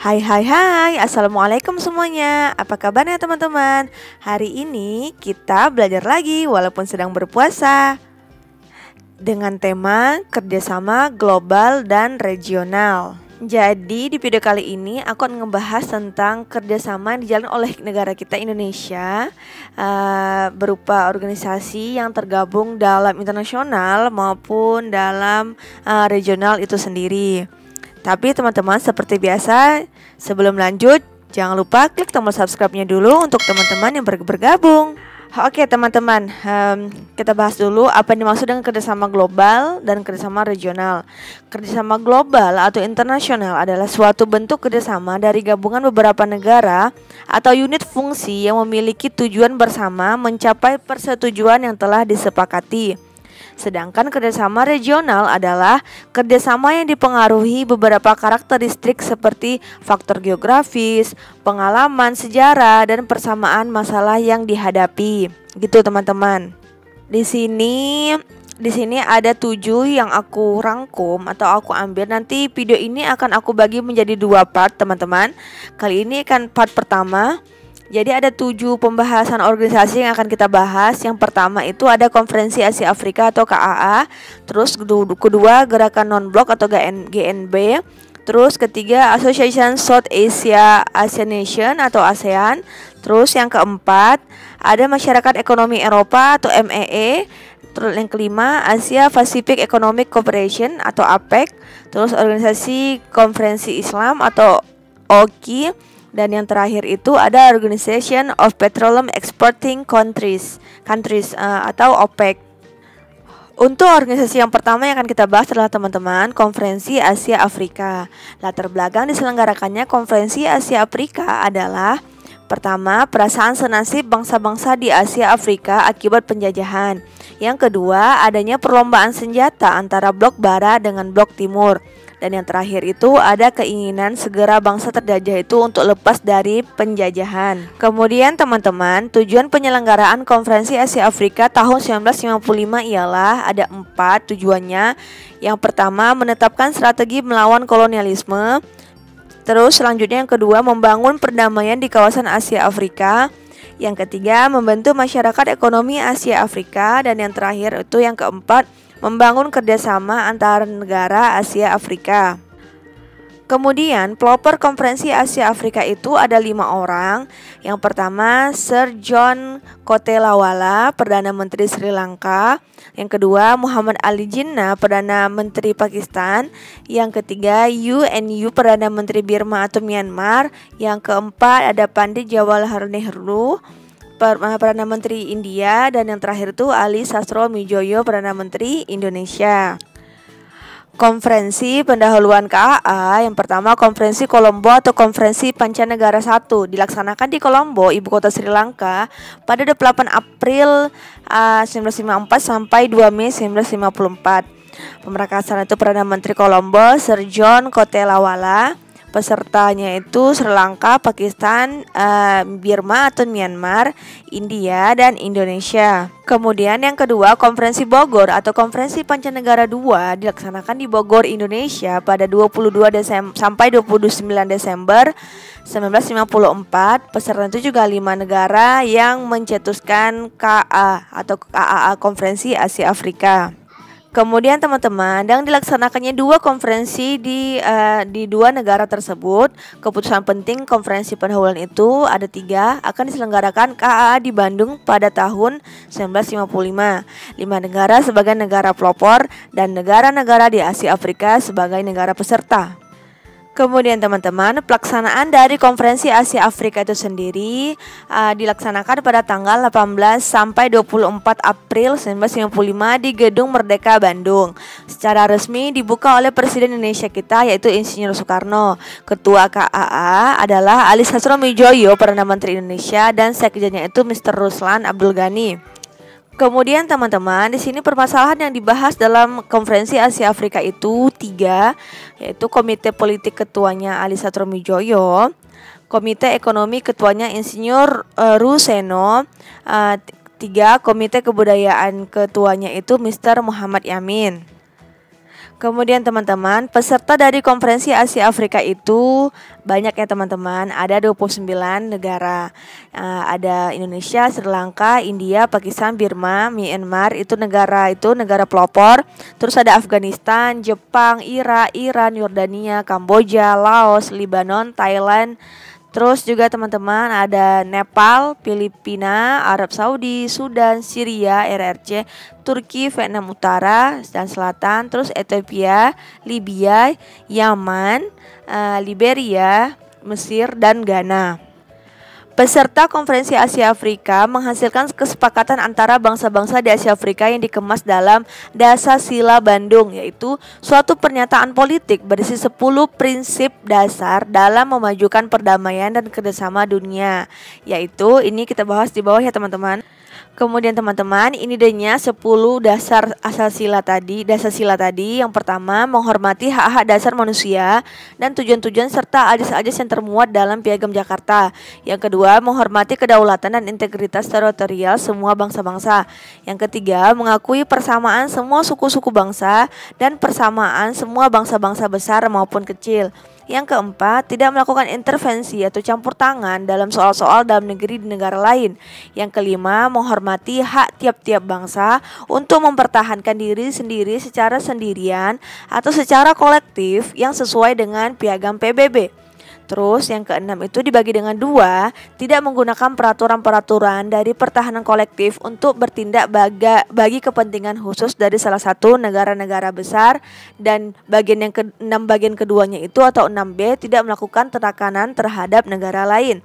Hai hai hai, Assalamualaikum semuanya. Apa kabarnya teman-teman? Hari ini kita belajar lagi walaupun sedang berpuasa dengan tema kerjasama global dan regional. Jadi di video kali ini aku akan ngebahas tentang kerjasama yang dijalankan oleh negara kita Indonesia berupa organisasi yang tergabung dalam internasional maupun dalam regional itu sendiri. Tapi teman-teman, seperti biasa, sebelum lanjut jangan lupa klik tombol subscribe-nya dulu untuk teman-teman yang bergabung. Oke teman-teman, kita bahas dulu apa yang dimaksud dengan kerjasama global dan kerjasama regional. Kerjasama global atau internasional adalah suatu bentuk kerjasama dari gabungan beberapa negara atau unit fungsi yang memiliki tujuan bersama mencapai persetujuan yang telah disepakati. Sedangkan kerjasama regional adalah kerjasama yang dipengaruhi beberapa karakteristik seperti faktor geografis, pengalaman, sejarah, dan persamaan masalah yang dihadapi. Gitu teman-teman. Di sini ada 7 yang aku rangkum atau aku ambil. Nanti video ini akan aku bagi menjadi 2 part teman-teman. Kali ini kan part pertama. Jadi ada 7 pembahasan organisasi yang akan kita bahas. Yang pertama itu ada Konferensi Asia Afrika atau KAA. Terus kedua Gerakan Non-Blok atau GNB. Terus ketiga Association South Asia Asian Nation atau ASEAN. Terus yang keempat ada Masyarakat Ekonomi Eropa atau MEE. Terus yang kelima Asia Pacific Economic Cooperation atau APEC. Terus Organisasi Konferensi Islam atau OKI. Dan yang terakhir itu ada Organization of Petroleum Exporting Countries atau OPEC. Untuk organisasi yang pertama yang akan kita bahas adalah teman-teman Konferensi Asia Afrika. Latar belakang diselenggarakannya Konferensi Asia Afrika adalah pertama, perasaan senasib bangsa-bangsa di Asia Afrika akibat penjajahan. Yang kedua, adanya perlombaan senjata antara blok barat dengan blok timur. Dan yang terakhir itu ada keinginan segera bangsa terjajah itu untuk lepas dari penjajahan. Kemudian teman-teman, tujuan penyelenggaraan Konferensi Asia Afrika tahun 1955 ialah ada 4 tujuannya. Yang pertama, menetapkan strategi melawan kolonialisme. Terus selanjutnya yang kedua, membangun perdamaian di kawasan Asia Afrika. Yang ketiga, membentuk masyarakat ekonomi Asia Afrika. Dan yang terakhir itu yang keempat, membangun kerjasama antara negara Asia Afrika. Kemudian pelopor Konferensi Asia Afrika itu ada 5 orang. Yang pertama Sir John Kotelawala, Perdana Menteri Sri Lanka. Yang kedua Muhammad Ali Jinnah, Perdana Menteri Pakistan. Yang ketiga UNU, Perdana Menteri Burma atau Myanmar. Yang keempat ada Pandit Jawaharlal Nehru, Perdana Menteri India. Dan yang terakhir itu Ali Sastroamidjojo, Perdana Menteri Indonesia. Konferensi pendahuluan KAA. Yang pertama Konferensi Kolombo atau Konferensi Pancanegara I dilaksanakan di Kolombo, ibu kota Sri Lanka pada 28 April 1954 sampai 2 Mei 1954. Pemerkasaan itu Perdana Menteri Kolombo Sir John Kotelawala. Pesertanya itu Sri Lanka, Pakistan, Burma atau Myanmar, India, dan Indonesia. Kemudian yang kedua Konferensi Bogor atau Konferensi Pancanegara II dilaksanakan di Bogor, Indonesia pada 22 Desember sampai 29 Desember 1954. Peserta itu juga 5 negara yang mencetuskan KA atau KAA Konferensi Asia Afrika. Kemudian teman-teman, dan dilaksanakannya 2 konferensi di 2 negara tersebut. Keputusan penting konferensi pendahuluan itu ada 3, akan diselenggarakan KAA di Bandung pada tahun 1955. 5 negara sebagai negara pelopor dan negara-negara di Asia Afrika sebagai negara peserta. Kemudian teman-teman, pelaksanaan dari Konferensi Asia Afrika itu sendiri dilaksanakan pada tanggal 18 sampai 24 April 1955 di Gedung Merdeka Bandung. Secara resmi dibuka oleh Presiden Indonesia kita yaitu Insinyur Soekarno. Ketua KAA adalah Ali Sastroamidjojo, Perdana Menteri Indonesia, dan sekjennya itu Mr. Ruslan Abdul Ghani. Kemudian teman-teman, di sini permasalahan yang dibahas dalam Konferensi Asia Afrika itu 3, yaitu Komite Politik ketuanya Ali Sastroamidjojo, Komite Ekonomi ketuanya Insinyur Ruseno, 3 Komite Kebudayaan ketuanya itu Mr. Muhammad Yamin. Kemudian teman-teman, peserta dari Konferensi Asia Afrika itu banyak ya teman-teman, ada 29 negara. Ada Indonesia, Sri Lanka, India, Pakistan, Burma, Myanmar, itu negara pelopor. Terus ada Afghanistan, Jepang, Irak, Iran, Yordania, Kamboja, Laos, Lebanon, Thailand. Terus juga teman-teman ada Nepal, Filipina, Arab Saudi, Sudan, Syria, RRC, Turki, Vietnam Utara dan Selatan, terus Ethiopia, Libya, Yaman, Liberia, Mesir, dan Ghana. Peserta Konferensi Asia Afrika menghasilkan kesepakatan antara bangsa-bangsa di Asia Afrika yang dikemas dalam Dasar-Sila Bandung, yaitu suatu pernyataan politik berisi 10 prinsip dasar dalam memajukan perdamaian dan kerjasama dunia. Yaitu ini kita bahas di bawah ya teman-teman. Kemudian teman-teman, ini adanya 10 dasar sila tadi. Yang pertama, menghormati hak-hak dasar manusia dan tujuan-tujuan serta ajis-ajis yang termuat dalam Piagam Jakarta. Yang kedua, menghormati kedaulatan dan integritas teritorial semua bangsa-bangsa. Yang ketiga, mengakui persamaan semua suku-suku bangsa dan persamaan semua bangsa-bangsa besar maupun kecil. Yang keempat, tidak melakukan intervensi atau campur tangan dalam soal-soal dalam negeri di negara lain. Yang kelima, menghormati hak tiap-tiap bangsa untuk mempertahankan diri sendiri secara sendirian atau secara kolektif yang sesuai dengan Piagam PBB. Terus yang keenam itu dibagi dengan 2, tidak menggunakan peraturan-peraturan dari pertahanan kolektif untuk bertindak bagi kepentingan khusus dari salah satu negara-negara besar. Dan bagian yang ke-6 bagian keduanya itu atau 6B, tidak melakukan tekanan terhadap negara lain.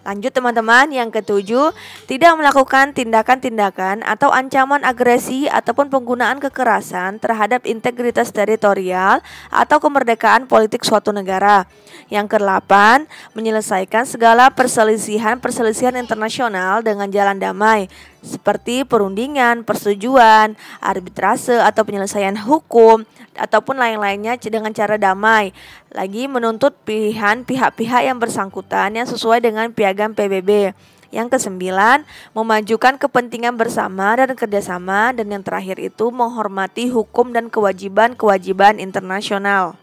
Lanjut teman-teman, yang ketujuh, tidak melakukan tindakan-tindakan atau ancaman agresi ataupun penggunaan kekerasan terhadap integritas teritorial atau kemerdekaan politik suatu negara. Yang ke-8, menyelesaikan segala perselisihan internasional dengan jalan damai, seperti perundingan, persetujuan, arbitrase atau penyelesaian hukum ataupun lain-lainnya dengan cara damai. Lagi menuntut pihak-pihak yang bersangkutan yang sesuai dengan Piagam PBB. Yang ke-9, memajukan kepentingan bersama dan kerjasama. Dan yang terakhir itu menghormati hukum dan kewajiban internasional.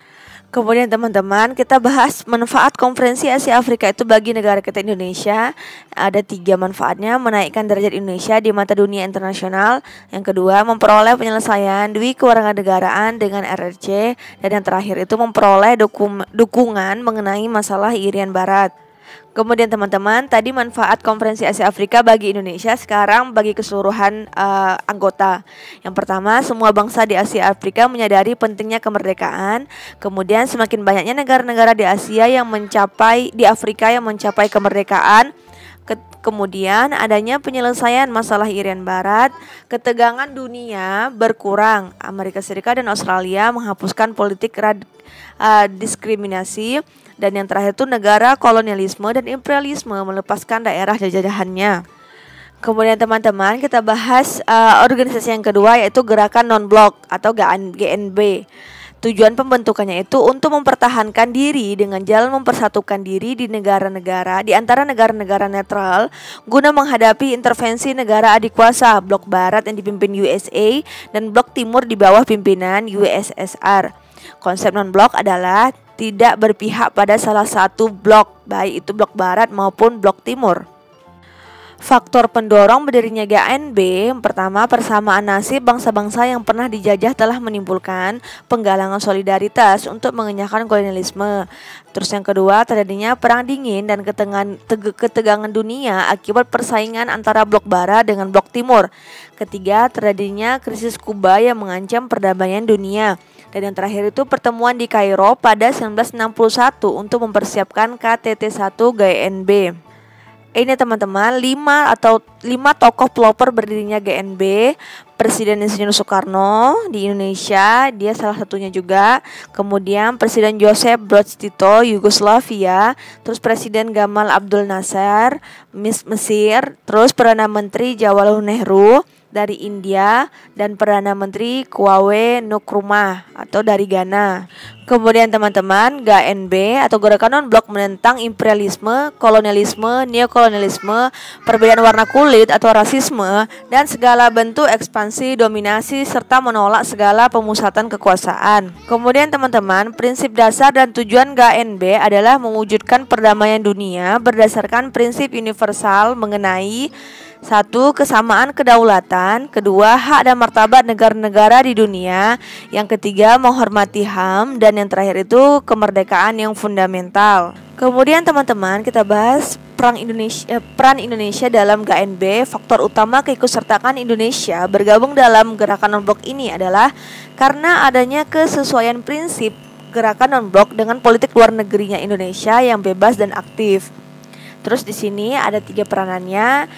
Kemudian teman-teman, kita bahas manfaat Konferensi Asia Afrika itu bagi negara kita Indonesia. Ada 3 manfaatnya: menaikkan derajat Indonesia di mata dunia internasional. Yang kedua, memperoleh penyelesaian dui kewarganegaraan dengan RRC. Dan yang terakhir itu memperoleh dukungan mengenai masalah Irian Barat. Kemudian teman-teman, tadi manfaat Konferensi Asia Afrika bagi Indonesia, sekarang bagi keseluruhan anggota. Yang pertama, semua bangsa di Asia Afrika menyadari pentingnya kemerdekaan. Kemudian semakin banyaknya negara-negara di Afrika yang mencapai kemerdekaan. Kemudian adanya penyelesaian masalah Irian Barat, ketegangan dunia berkurang. Amerika Serikat dan Australia menghapuskan politik diskriminasi. Dan yang terakhir itu negara kolonialisme dan imperialisme melepaskan daerah jajahannya. Kemudian teman-teman, kita bahas organisasi yang kedua, yaitu Gerakan Non-Blok atau GNB. Tujuan pembentukannya itu untuk mempertahankan diri dengan jalan mempersatukan diri di antara negara-negara netral guna menghadapi intervensi negara adik kuasa blok barat yang dipimpin USA dan blok timur di bawah pimpinan USSR. Konsep non-blok adalah tidak berpihak pada salah satu blok, baik itu blok barat maupun blok timur. Faktor pendorong berdirinya GNB, pertama, persamaan nasib bangsa-bangsa yang pernah dijajah telah menimbulkan penggalangan solidaritas untuk mengenyahkan kolonialisme. Terus yang kedua, terjadinya perang dingin dan ketegangan dunia akibat persaingan antara blok barat dengan blok timur. Ketiga, terjadinya krisis Kuba yang mengancam perdamaian dunia. Dan yang terakhir itu pertemuan di Kairo pada 1961 untuk mempersiapkan KTT-1 GNB. Ini teman-teman, 5 tokoh pelopor berdirinya GNB. Presiden Insinyur Soekarno di Indonesia, dia salah satunya juga. Kemudian Presiden Joseph Broz Tito Yugoslavia, terus Presiden Gamal Abdul Nasser Mesir, terus Perdana Menteri Jawaharlal Nehru dari India dan Perdana Menteri Kwame Nkrumah atau dari Ghana. Kemudian teman-teman, GNB atau Gerakan Non-Blok menentang imperialisme, kolonialisme, neokolonialisme, perbedaan warna kulit atau rasisme, dan segala bentuk ekspansi, dominasi, serta menolak segala pemusatan kekuasaan. Kemudian teman-teman, prinsip dasar dan tujuan GNB adalah mewujudkan perdamaian dunia berdasarkan prinsip universal mengenai: 1. Kesamaan kedaulatan. 2. Hak dan martabat negara-negara di dunia. Yang ketiga, menghormati HAM. Dan yang terakhir itu kemerdekaan yang fundamental. Kemudian teman-teman, kita bahas peran Indonesia dalam GNB. Faktor utama keikutsertaan Indonesia bergabung dalam gerakan non-blok ini adalah karena adanya kesesuaian prinsip gerakan non-blok dengan politik luar negerinya Indonesia yang bebas dan aktif. Terus di sini ada 3 peranannya.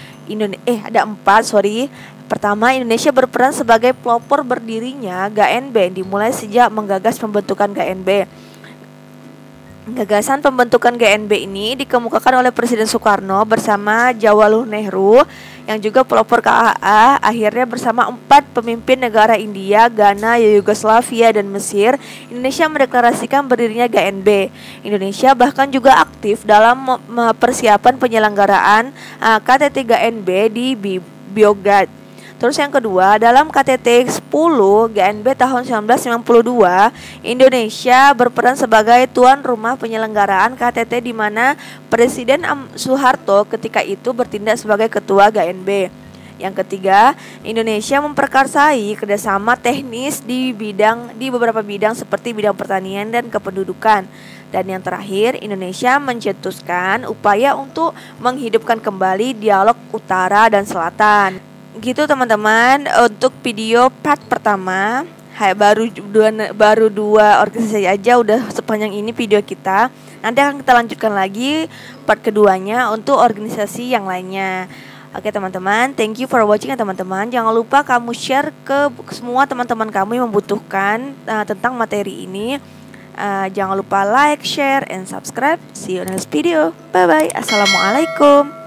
Ada 4, sorry. Pertama, Indonesia berperan sebagai pelopor berdirinya GNB dimulai sejak menggagas pembentukan GNB. Gagasan pembentukan GNB ini dikemukakan oleh Presiden Soekarno bersama Jawaharlal Nehru yang juga pelopor KAA. Akhirnya bersama 4 pemimpin negara India, Ghana, Yugoslavia, dan Mesir, Indonesia mendeklarasikan berdirinya GNB. Indonesia bahkan juga aktif dalam persiapan penyelenggaraan KTT GNB di Beograd. Terus yang kedua, dalam KTT 10 GNB tahun 1992, Indonesia berperan sebagai tuan rumah penyelenggaraan KTT di mana Presiden Soeharto ketika itu bertindak sebagai ketua GNB. Yang ketiga, Indonesia memperkasai kerjasama teknis di beberapa bidang seperti bidang pertanian dan kependudukan. Dan yang terakhir, Indonesia mencetuskan upaya untuk menghidupkan kembali dialog utara dan selatan. Gitu teman-teman, untuk video part pertama baru dua organisasi aja udah sepanjang ini video kita. Nanti akan kita lanjutkan lagi part keduanya untuk organisasi yang lainnya. Oke teman-teman, thank you for watching ya teman-teman. Jangan lupa kamu share ke semua teman-teman kamu yang membutuhkan tentang materi ini. Jangan lupa like, share, and subscribe. See you in the next video. Bye bye. Assalamualaikum.